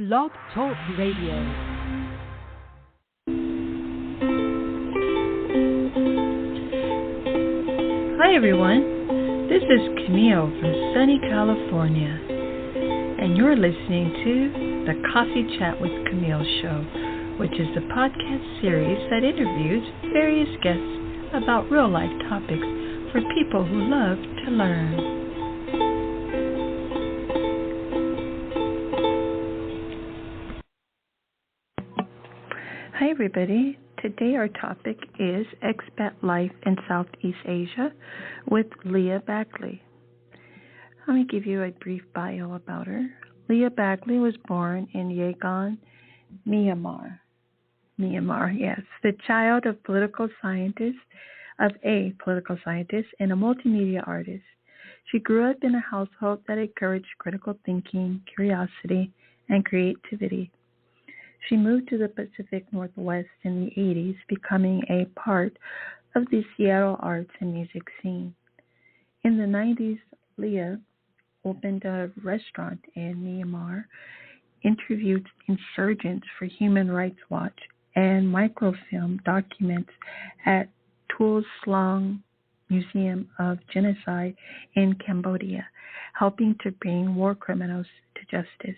Blog Talk Radio. Hi everyone, this is Camille from sunny California, and you're listening to the Coffee Chat with Camille show, which is a podcast series that interviews various guests about real-life topics for people who love to learn. Hi everybody, today our topic is Expat Life in Southeast Asia with Lya Badgley. Let me give you a brief bio about her. Lya Badgley was born in Yangon, Myanmar. Yes, the child of a political scientist and a multimedia artist. She grew up in a household that encouraged critical thinking, curiosity, and creativity. She moved to the Pacific Northwest in the 80s, becoming a part of the Seattle arts and music scene. In the 90s, Lya opened a restaurant in Myanmar, interviewed insurgents for Human Rights Watch, and microfilmed documents at Tuol's Sleng Museum of Genocide in Cambodia, helping to bring war criminals to justice.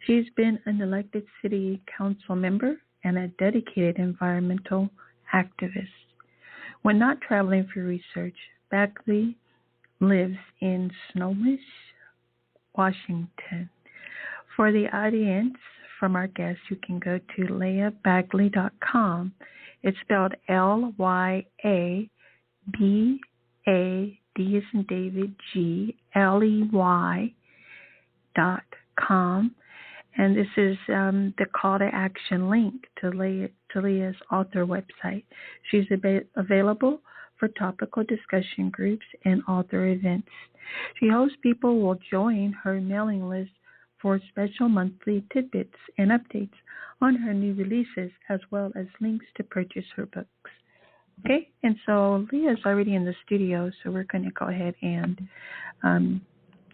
She's been an elected city council member and a dedicated environmental activist. When not traveling for research, Badgley lives in Snohomish, Washington. For the audience, from our guests, you can go to lyabadgley.com. It's spelled Lyabad, D as in David, GLEY.com. And this is the call to action link to Lya's author website. She's available for topical discussion groups and author events. She hopes people will join her mailing list for special monthly tidbits and updates on her new releases, as well as links to purchase her books. Okay, and so Lya's already in the studio, so we're going to go ahead and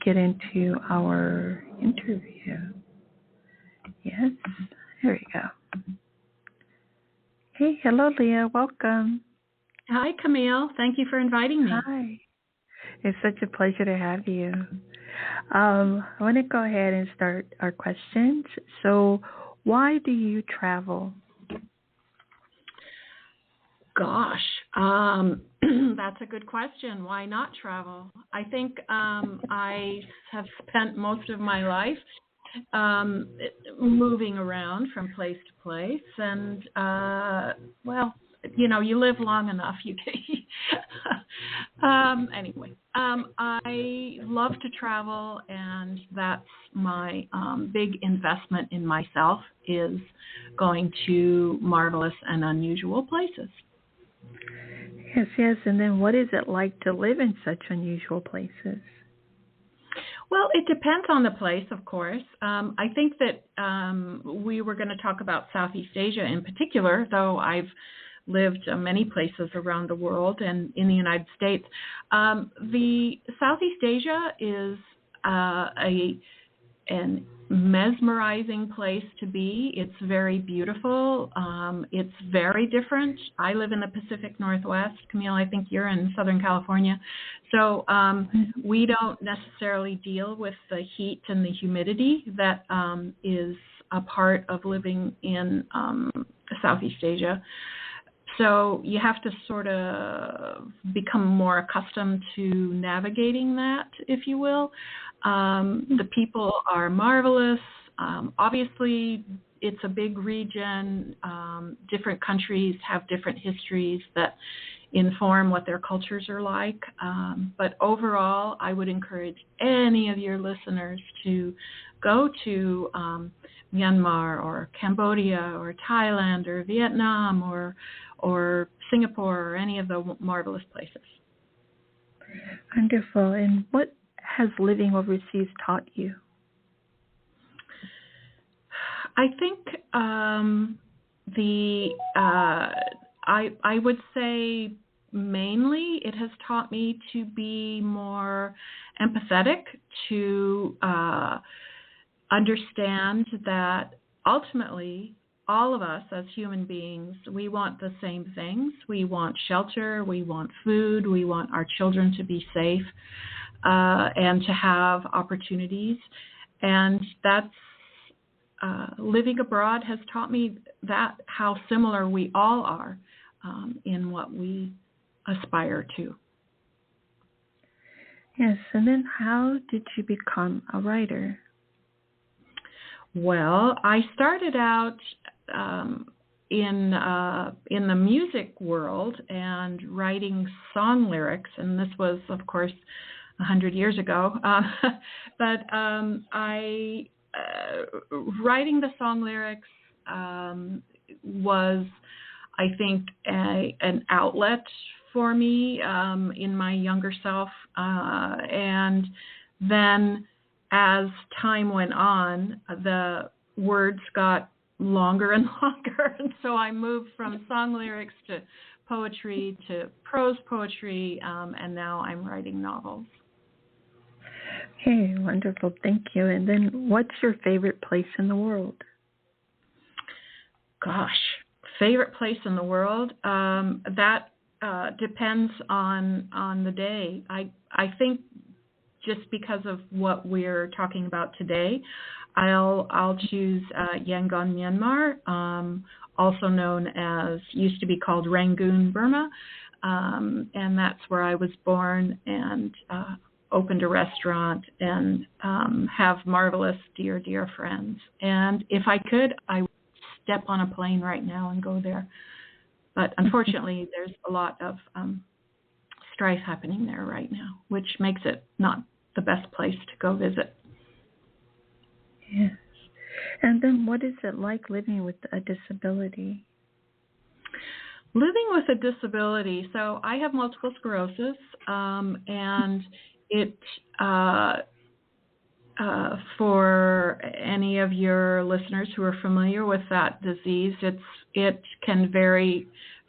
get into our interview. Yes, there we go. Hey, hello, Lya. Welcome. Hi, Camille. Thank you for inviting me. Hi. It's such a pleasure to have you. I want to go ahead and start our questions. So, why do you travel? Gosh, that's a good question. Why not travel? I think I have spent most of my life moving around from place to place, and well, you know, you live long enough, you can. Anyway, I love to travel, and that's my big investment in myself, is going to marvelous and unusual places. Yes, and then what is it like to live in such unusual places? Well, it depends on the place, of course. I think that we were going to talk about Southeast Asia in particular, though I've lived many places around the world and in the United States. The Southeast Asia is an mesmerizing place to be. It's very beautiful. It's very different. I live in the Pacific Northwest. Camille, I think you're in Southern California. So we don't necessarily deal with the heat and the humidity that is a part of living in Southeast Asia. So you have to sort of become more accustomed to navigating that, if you will. The people are marvelous. Obviously, it's a big region. Different countries have different histories that inform what their cultures are like. But overall, I would encourage any of your listeners to go to Myanmar or Cambodia or Thailand or Vietnam or Singapore or any of the marvelous places. Wonderful. And what has living overseas taught you? I think I would say mainly it has taught me to be more empathetic to understand that ultimately all of us as human beings, we want the same things. We want shelter, we want food, we want our children to be safe and to have opportunities. And that's living abroad has taught me that how similar we all are in what we aspire to. Yes, and then how did you become a writer? Well, I started out in the music world and writing song lyrics, and this was, of course, 100 years ago. But writing the song lyrics was, I think, an outlet for me in my younger self. And then as time went on, the words got longer and longer. And so I moved from song lyrics to poetry to prose poetry, and now I'm writing novels. Okay, wonderful. Thank you. And then what's your favorite place in the world? Gosh, favorite place in the world? That depends on the day. I think just because of what we're talking about today, I'll choose Yangon, Myanmar, also known as, used to be called Rangoon, Burma, and that's where I was born and opened a restaurant and have marvelous, dear, dear friends. And if I could, I would step on a plane right now and go there. But unfortunately, there's a lot of strife happening there right now, which makes it not the best place to go visit. Yes. And then what is it like living with a disability? Living with a disability, so I have multiple sclerosis, and it, for any of your listeners who are familiar with that disease, it can vary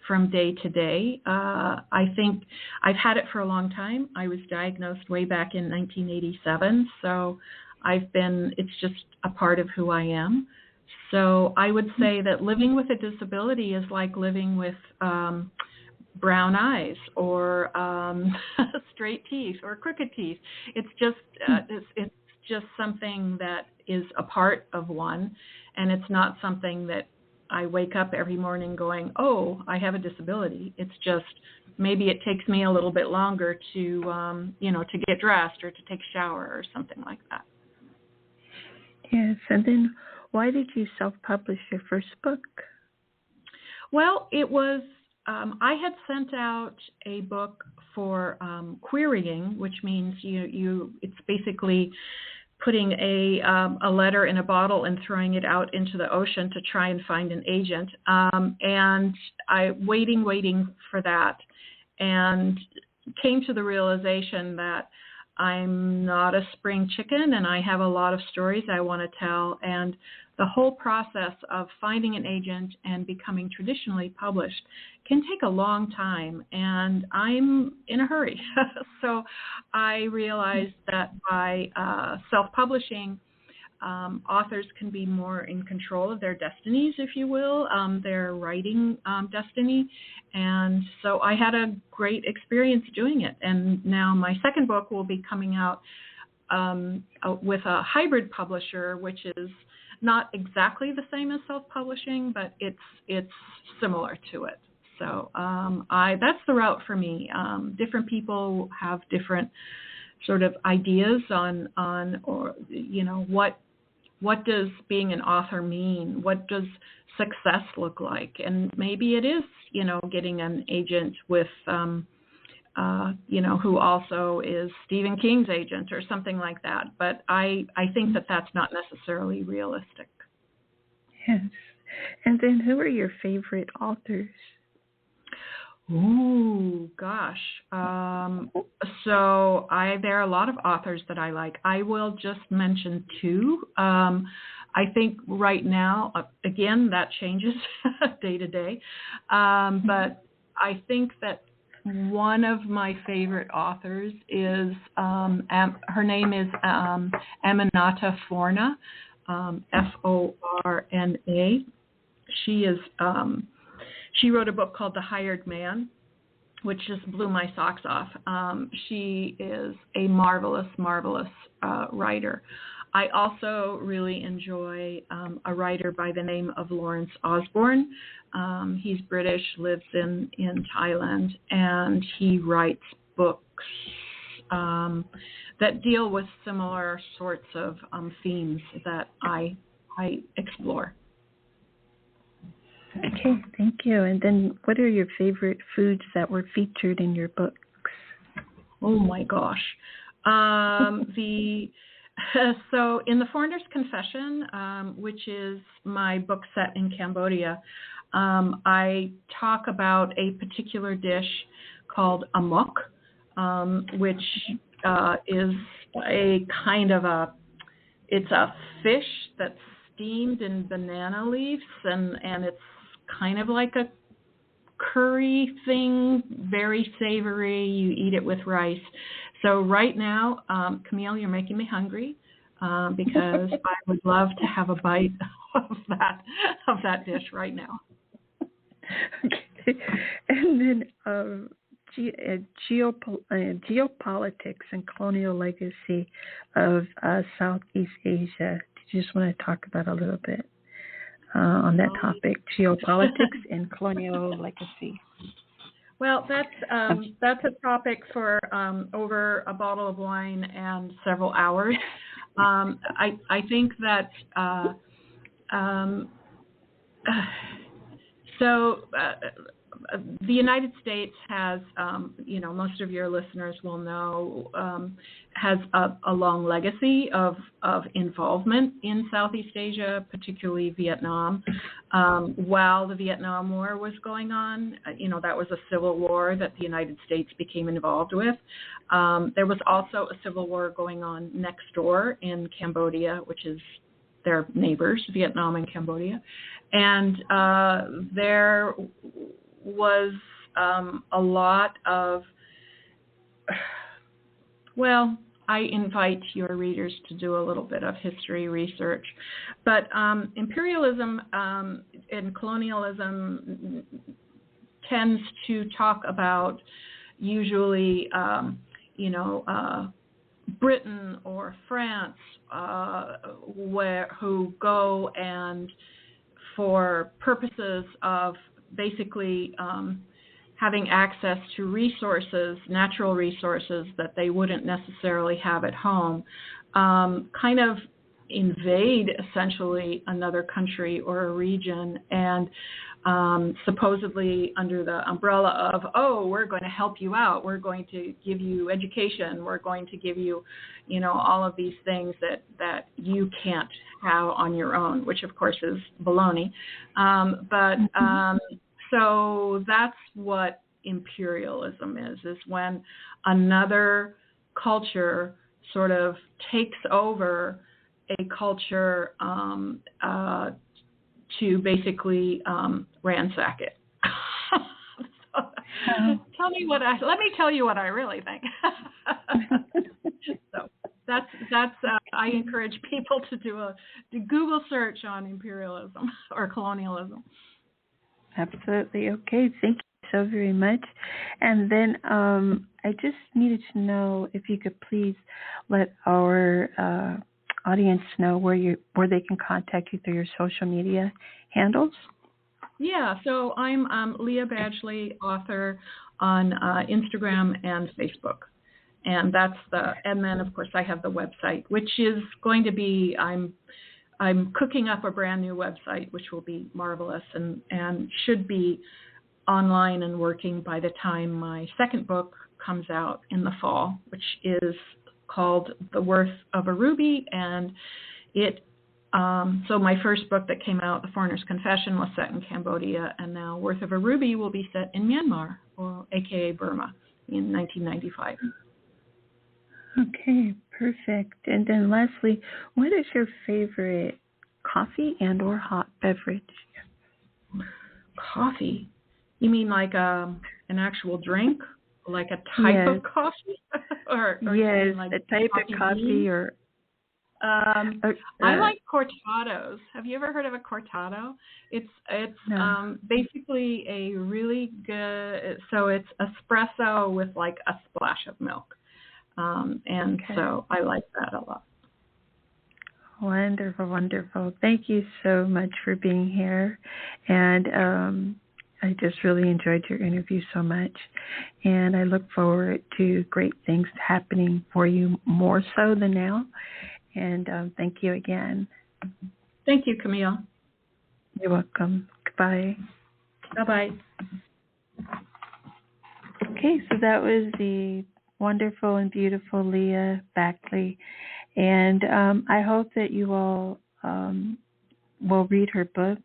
from day to day. I think I've had it for a long time. I was diagnosed way back in 1987, so it's just a part of who I am. So I would say that living with a disability is like living with brown eyes or straight teeth or crooked teeth. It's just something that is a part of one, and it's not something that I wake up every morning going, oh, I have a disability. It's just maybe it takes me a little bit longer to to get dressed or to take a shower or something like that. Yes, and then why did you self-publish your first book? Well, it was, I had sent out a book for querying, which means it's basically putting a letter in a bottle and throwing it out into the ocean to try and find an agent. And I waiting for that, and came to the realization that I'm not a spring chicken and I have a lot of stories I want to tell. And the whole process of finding an agent and becoming traditionally published can take a long time, and I'm in a hurry. So I realized that by self-publishing, authors can be more in control of their destinies, if you will, their writing destiny. And so I had a great experience doing it. And now my second book will be coming out with a hybrid publisher, which is not exactly the same as self-publishing, but it's similar to it. So that's the route for me. Different people have different sort of ideas on or what does being an author mean? What does success look like? And maybe it is getting an agent with who also is Stephen King's agent or something like that. But I think that that's not necessarily realistic. Yes. And then who are your favorite authors? Ooh, gosh. So there are a lot of authors that I like. I will just mention two. I think right now, again, that changes day to day. But I think that one of my favorite authors is, her name is Aminata Forna. Forna. She wrote a book called The Hired Man, which just blew my socks off. She is a marvelous, marvelous writer. I also really enjoy a writer by the name of Lawrence Osborne. He's British, lives in Thailand, and he writes books that deal with similar sorts of themes that I explore. Okay, thank you. And then what are your favorite foods that were featured in your books? Oh my gosh. So in The Foreigner's Confession, which is my book set in Cambodia, I talk about a particular dish called amok, which is a kind of it's a fish that's steamed in banana leaves, and it's kind of like a curry thing, very savory. You eat it with rice. So right now, Camille, you're making me hungry because I would love to have a bite of that dish right now. Okay. And then geopolitics and colonial legacy of Southeast Asia. Did you just want to talk about a little bit on that topic, geopolitics and colonial legacy? Well, that's a topic for over a bottle of wine and several hours. I think that the United States has, most of your listeners will know, has a long legacy of involvement in Southeast Asia, particularly Vietnam. While the Vietnam War was going on, that was a civil war that the United States became involved with. There was also a civil war going on next door in Cambodia, which is their neighbors, Vietnam and Cambodia. And there was a lot of, I invite your readers to do a little bit of history research. But imperialism and colonialism tends to talk about usually, Britain or France, who go and for purposes of basically having access to resources, natural resources that they wouldn't necessarily have at home, kind of invade essentially another country or a region, and supposedly under the umbrella of, we're going to help you out, we're going to give you education, we're going to give you, all of these things that you can't have on your own, which of course is baloney. So that's what imperialism is when another culture sort of takes over a culture to basically ransack it. Let me tell you what I really think. So that's I encourage people to do a Google search on imperialism or colonialism. Absolutely. Okay. Thank you so very much. And then I just needed to know if you could please let our audience know where they can contact you through your social media handles. Yeah. So I'm Lya Badgley, author, on Instagram and Facebook. And and then of course I have the website, which is going to be, I'm cooking up a brand new website, which will be marvelous and should be online and working by the time my second book comes out in the fall, which is called The Worth of a Ruby. And so my first book that came out, The Foreigner's Confession, was set in Cambodia, and now Worth of a Ruby will be set in Myanmar, or AKA Burma, in 1995. Okay, perfect. And then lastly, what is your favorite coffee and or hot beverage? Coffee? You mean like an actual drink? Like a type of coffee? or yes, like a type of coffee or... I like cortados. Have you ever heard of a cortado? It's No. Basically a really good. So it's espresso with like a splash of milk, and so I like that a lot. Wonderful, wonderful. Thank you so much for being here. And I just really enjoyed your interview so much. And I look forward to great things happening for you more so than now. And thank you again. Thank you, Camille. You're welcome. Goodbye. Bye-bye. Okay, so that was the wonderful and beautiful Lya Badgley. And I hope that you all will read her book.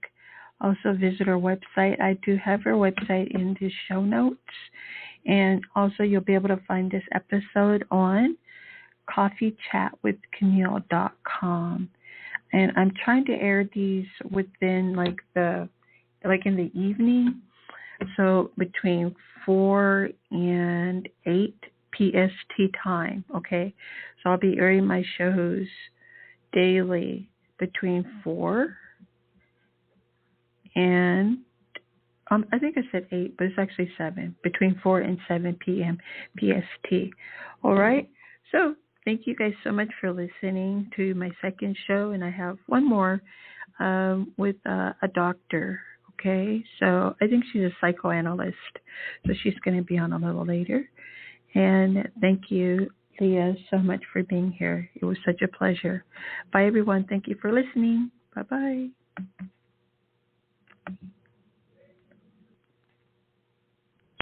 Also visit her website. I do have her website in the show notes. And also you'll be able to find this episode on coffeechatwithcamille.com. And I'm trying to air these within like in the evening. So between 4 and 8 PST time, okay? So I'll be airing my shows daily between 4 and, I think I said 8, but it's actually 7, between 4 and 7 p.m. PST. All right? So thank you guys so much for listening to my second show, and I have one more with a doctor, okay? So I think she's a psychoanalyst, so she's going to be on a little later. And thank you, Lya, so much for being here. It was such a pleasure. Bye, everyone. Thank you for listening. Bye-bye.